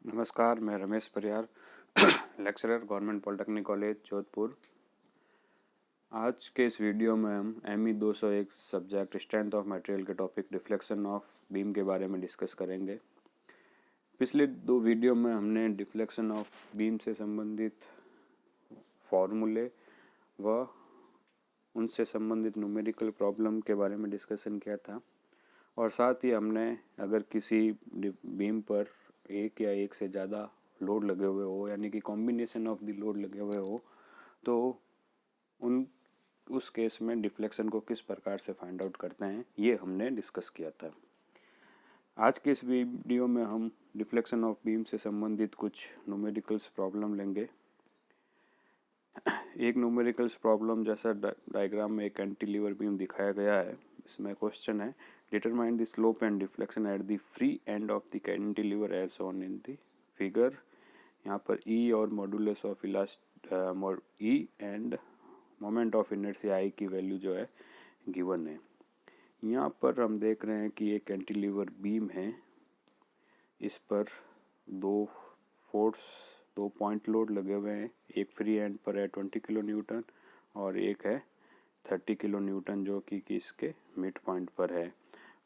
नमस्कार, मैं Ramesh Pariyar lecturer government polytechnic college Jodhpur. आज के इस वीडियो में हम ME 201 subject strength of material के टॉपिक डिफ्लेक्शन ऑफ बीम के बारे में डिस्कस करेंगे। पिछले दो वीडियो में हमने डिफ्लेक्शन ऑफ बीम से संबंधित फॉर्मूले व उनसे संबंधित न्यूमेरिकल प्रॉब्लम के बारे में डिस्कशन किया था और साथ ही हमने अगर किसी बीम पर एक या एक से ज़्यादा लोड लगे हुए हो यानी कि कॉम्बिनेशन ऑफ द लोड लगे हुए हो तो उस केस में डिफ्लेक्शन को किस प्रकार से फाइंड आउट करते हैं ये हमने डिस्कस किया था। आज के इस वीडियो में हम डिफ्लेक्शन ऑफ बीम से संबंधित कुछ न्यूमेरिकल्स प्रॉब्लम लेंगे। एक न्यूमेरिकल्स प्रॉब्लम जैसा डायग्राम में एक कैंटिलीवर बीम दिखाया गया है। इसमें क्वेश्चन है determine the slope and deflection at the free end of the cantilever as shown in the figure. यहाँ पर E और modulus of E and moment of inertia I की वैल्यू जो है गिवन है। यहाँ पर हम देख रहे हैं कि एक कैंटिलीवर बीम है। इस पर दो पॉइंट लोड लगे हुए हैं। एक फ्री एंड पर है 20 किलो न्यूटन और एक है 30 किलो न्यूटन जो कि इसके मिड पॉइंट पर है।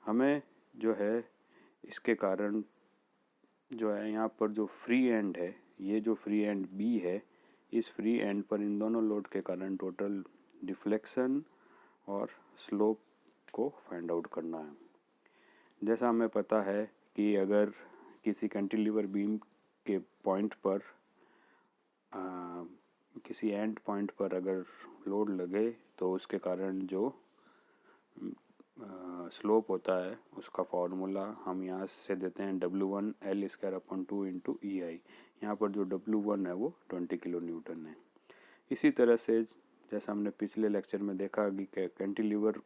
हमें जो है इसके कारण जो है यहाँ पर जो फ्री एंड है, ये जो फ्री एंड B है, इस फ्री एंड पर इन दोनों लोड के कारण टोटल डिफ्लेक्शन और स्लोप को फाइंड आउट करना है। जैसा हमें पता है कि अगर किसी कैंटिलीवर बीम के पॉइंट पर किसी एंड पॉइंट पर अगर लोड लगे तो उसके कारण जो स्लोप होता है उसका फॉर्मूला हम यहाँ से देते हैं W1 L²/2 × EI। यहाँ पर जो W1 है वो 20 किलो न्यूटन है। इसी तरह से जैसा हमने पिछले लेक्चर में देखा कि कैंटिलीवर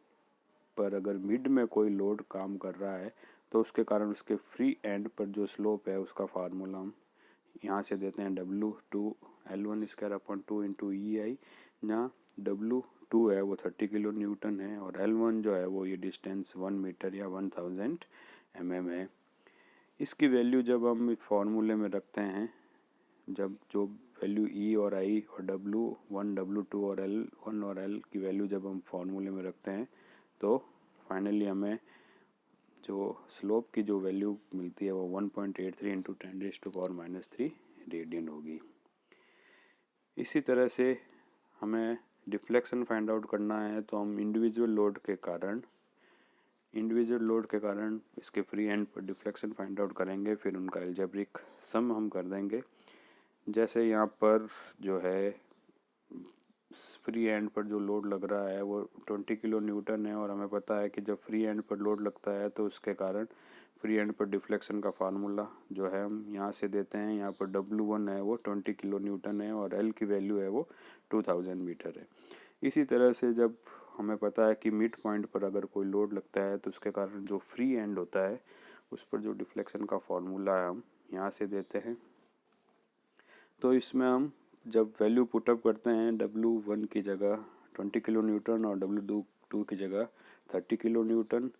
पर अगर मिड में कोई लोड काम कर रहा है तो उसके कारण उसके फ्री एंड पर जो स्लोप है उसका फार्मूला हम यहाँ से देते हैं W2 L1²/2 × EI, जहाँ W2 है वो 30 किलो न्यूटन है और L1 जो है वो ये डिस्टेंस 1 मीटर या 1000 mm है। इसकी वैल्यू जब हम फॉर्मूले में रखते हैं, जब जो वैल्यू E और I और W1 W2 और L1 और L की वैल्यू जब हम फॉर्मूले में रखते हैं तो फाइनली हमें जो स्लोप की जो वैल्यू मिलती है वो 1.83 × 10⁻³ रेडियन होगी। इसी तरह से हमें डिफ्लेक्शन फाइंड आउट करना है तो हम इंडिविजुअल लोड के कारण इसके फ्री एंड पर डिफ्लेक्शन फाइंड आउट करेंगे, फिर उनका अलजेब्रिक सम हम कर देंगे। जैसे यहाँ पर जो है फ्री एंड पर जो लोड लग रहा है वो 20 किलो न्यूटन है और हमें पता है कि जब फ्री एंड पर लोड लगता है तो उसके कारण फ्री एंड पर डिफ्लेक्शन का फार्मूला जो है हम यहाँ से देते हैं। यहाँ पर W1 है वो 20 किलो न्यूटन है और L की वैल्यू है वो 2000 मीटर है। इसी तरह से जब हमें पता है कि मिड पॉइंट पर अगर कोई लोड लगता है तो उसके कारण जो फ्री एंड होता है उस पर जो डिफ्लेक्शन का फार्मूला है हम यहाँ से देते हैं। तो इसमें हम जब वैल्यू पुटअप करते हैं W1 की जगह 20 किलो न्यूटन और W2 की जगह 30 किलो न्यूटन,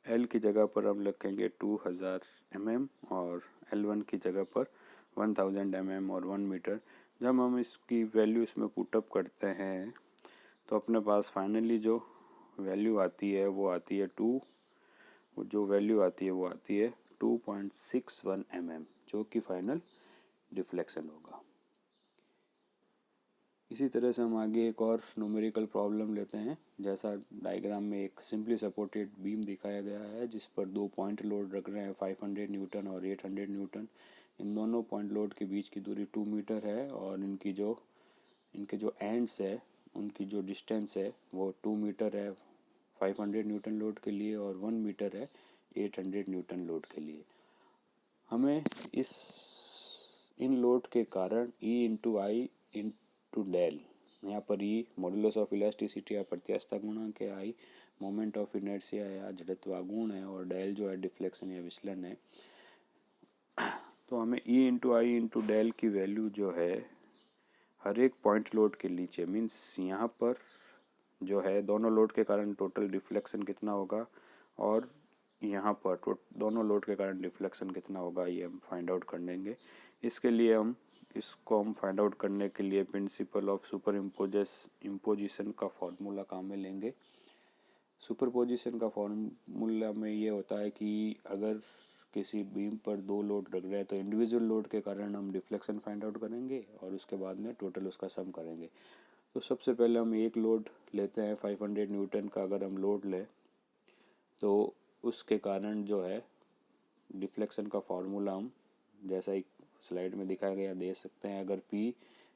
L की जगह पर हम लिखेंगे 2000 mm और L1 की जगह पर 1000 mm और 1 मीटर। जब हम इसकी वैल्यू इसमें पुटअप करते हैं तो अपने पास फाइनली जो वैल्यू आती है वो आती है 2.61 mm, जो कि फाइनल डिफ्लेक्शन होगा। इसी तरह से हम आगे एक और न्यूमेरिकल प्रॉब्लम लेते हैं। जैसा डायग्राम में एक सिंपली सपोर्टेड बीम दिखाया गया है जिस पर दो पॉइंट लोड रख रहे हैं 500 न्यूटन और 800 न्यूटन। इन दोनों पॉइंट लोड के बीच की दूरी 2 मीटर है और इनके जो एंड्स है उनकी जो डिस्टेंस है वो 2 मीटर है 500 न्यूटन लोड के लिए और 1 मीटर है 800 न्यूटन लोड के लिए। हमें इन लोड के कारण E × I × डेल, यहाँ पर E मॉडुलस ऑफ इलास्टिसिटी या प्रत्यास्थता गुणांक है, I मोमेंट ऑफ इनर्शिया या जड़त्व गुण है और डेल जो है डिफ्लेक्शन या विचलन है। तो हमें E × I × डेल की वैल्यू जो है हर एक पॉइंट लोड के नीचे मीन्स यहाँ पर जो है दोनों लोड के कारण टोटल डिफ्लेक्शन कितना होगा और यहाँ पर दोनों लोड के कारण डिफ्लेक्शन कितना होगा ये हम फाइंड आउट कर लेंगे। इसके लिए हम फाइंड आउट करने के लिए प्रिंसिपल ऑफ सुपर इम्पोजिशन का फॉर्मूला काम में लेंगे। सुपरपोजिशन का फॉर्मूला में ये होता है कि अगर किसी बीम पर दो लोड लग रहे हैं तो इंडिविजुअल लोड के कारण हम डिफ्लेक्शन फाइंड आउट करेंगे और उसके बाद में टोटल उसका सम करेंगे। तो सबसे पहले हम एक लोड लेते हैं 500 न्यूटन का। अगर हम लोड लें तो उसके कारण जो है डिफ्लेक्शन का फार्मूला हम जैसा एक स्लाइड में दिखाया गया दे सकते हैं। अगर P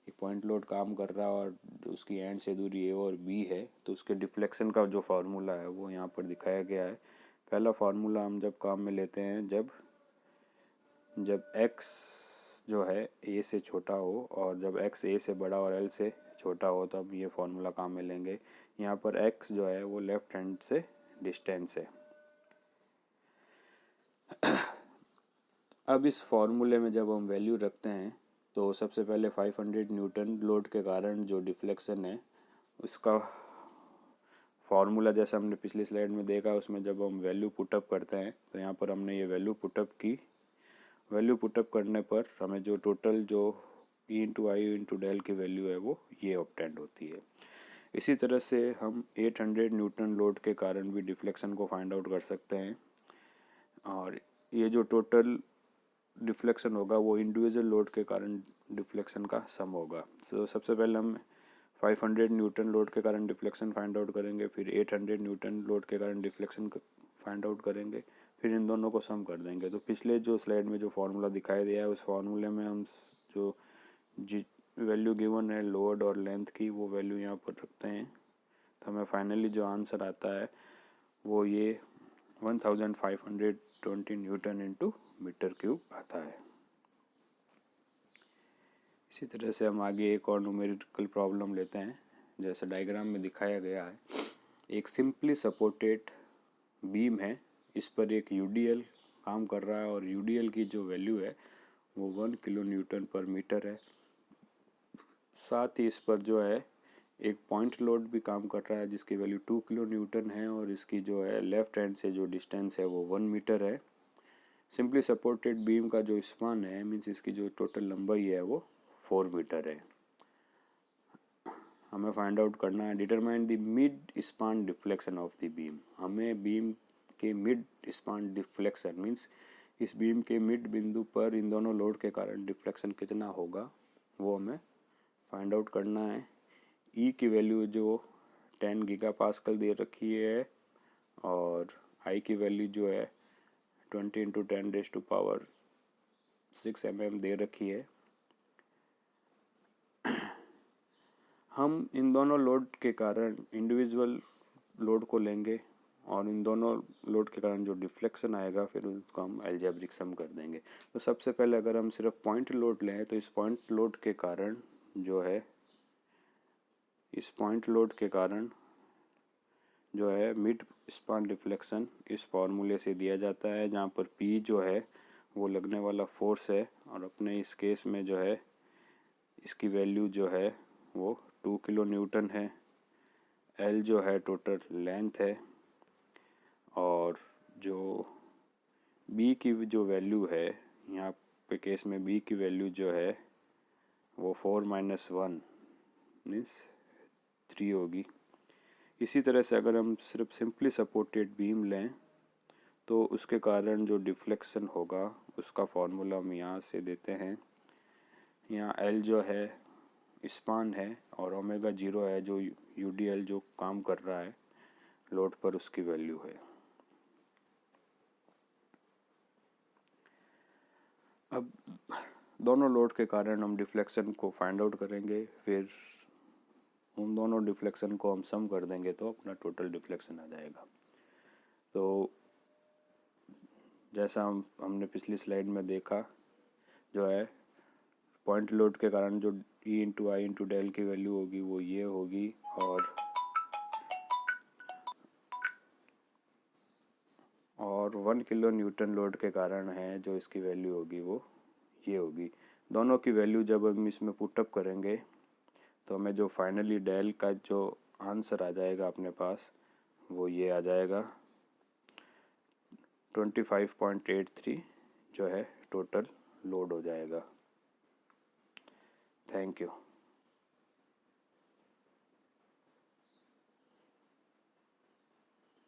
एक पॉइंट लोड काम कर रहा है और उसकी एंड से दूरी A और B है तो उसके डिफ्लेक्शन का जो फार्मूला है वो यहाँ पर दिखाया गया है। पहला फार्मूला हम जब काम में लेते हैं जब x जो है A से छोटा हो और जब x A से बड़ा और L से छोटा हो तब ये फार्मूला काम में लेंगे। यहाँ पर x जो है वो लेफ्ट हैंड से डिस्टेंस है। अब इस फॉर्मूले में जब हम वैल्यू रखते हैं तो सबसे पहले 500 न्यूटन लोड के कारण जो डिफ्लेक्शन है उसका फार्मूला जैसा हमने पिछली स्लाइड में देखा, उसमें जब हम वैल्यू पुटअप करते हैं तो यहाँ पर हमने ये वैल्यू पुटअप की। वैल्यू पुटअप करने पर हमें जो टोटल जो E इंटू आई इंटू डेल की वैल्यू है वो ये ऑब्टेंड होती है। इसी तरह से हम 800 न्यूटन लोड के कारण भी डिफ्लेक्शन को फाइंड आउट कर सकते हैं और ये जो टोटल डिफ्लेक्शन होगा वो इंडिविजुअल लोड के कारण डिफ्लेक्शन का सम होगा। तो सबसे पहले हम 500 न्यूटन लोड के कारण डिफ्लेक्शन फाइंड आउट करेंगे, फिर 800 न्यूटन लोड के कारण डिफ्लेक्शन फाइंड आउट करेंगे, फिर इन दोनों को सम कर देंगे। तो पिछले जो स्लाइड में जो फार्मूला दिखाई दिया है उस फार्मूले में हम जो वैल्यू गिवन है लोड और लेंथ की वो वैल्यू यहाँ पर रखते हैं तो हमें फाइनली जो आंसर आता है वो ये 1520 न्यूटन इंटू मीटर क्यूब आता है। इसी तरह से हम आगे एक और न्यूमेरिकल प्रॉब्लम लेते हैं जैसे डायग्राम में दिखाया गया है। एक सिंपली सपोर्टेड बीम है, इस पर एक यूडीएल काम कर रहा है और यूडीएल की जो वैल्यू है वो 1 किलो न्यूटन पर मीटर है। साथ ही इस पर जो है एक पॉइंट लोड भी काम कर रहा है जिसकी वैल्यू 2 किलो न्यूटन है और इसकी जो है लेफ्ट हैंड से जो डिस्टेंस है वो 1 मीटर है। सिंपली सपोर्टेड बीम का जो स्पान है मीन्स इसकी जो टोटल लंबाई है वो 4 मीटर है। हमें फाइंड आउट करना है determine the mid span deflection of the beam. हमें बीम के मिड स्पान डिफ्लेक्शन मीन्स इस बीम के मिड बिंदु पर इन दोनों लोड के कारण डिफ्लेक्शन कितना होगा वो हमें फाइंड आउट करना है। ई की वैल्यू जो 10 गीगा पास्कल दे रखी है और आई की वैल्यू जो है 20 इंटू 10⁻6 mm दे रखी है। हम इन दोनों लोड के कारण इंडिविजुअल लोड को लेंगे और इन दोनों लोड के कारण जो डिफ्लेक्शन आएगा फिर उसको हम अलजेब्रिक सम कर देंगे। तो सबसे पहले अगर हम सिर्फ पॉइंट लोड लें तो इस पॉइंट लोड के कारण जो है मिड स्पान डिफ्लेक्शन इस फार्मूले से दिया जाता है जहाँ पर P जो है वो लगने वाला फोर्स है और अपने इस केस में जो है इसकी वैल्यू जो है वो 2 किलो न्यूटन है। L जो है टोटल लेंथ है और जो B की जो वैल्यू है यहाँ पे केस में B की वैल्यू जो है वो 4 - 1 मीन्स 3 होगी। इसी तरह से अगर हम सिर्फ सिंपली सपोर्टेड बीम लें तो उसके कारण जो डिफ्लेक्शन होगा उसका फार्मूला हम यहाँ से देते हैं। यहाँ L जो है स्पान है और ओमेगा 0 है जो यूडीएल जो काम कर रहा है लोड पर उसकी वैल्यू है। अब दोनों लोड के कारण हम डिफ्लेक्शन को फाइंड आउट करेंगे, फिर उन दोनों डिफ्लेक्शन को हम सम कर देंगे तो अपना टोटल डिफ्लेक्शन आ जाएगा। तो जैसा हमने पिछली स्लाइड में देखा जो है पॉइंट लोड के कारण जो E इंटू आई इंटू डेल की वैल्यू होगी वो ये होगी और 1 किलो न्यूटन लोड के कारण है जो इसकी वैल्यू होगी वो ये होगी। दोनों की वैल्यू जब हम इसमें पुटअप करेंगे तो हमें जो फाइनली डेल का जो आंसर आ जाएगा अपने पास वो ये आ जाएगा 25.83 जो है टोटल लोड हो जाएगा। Thank you.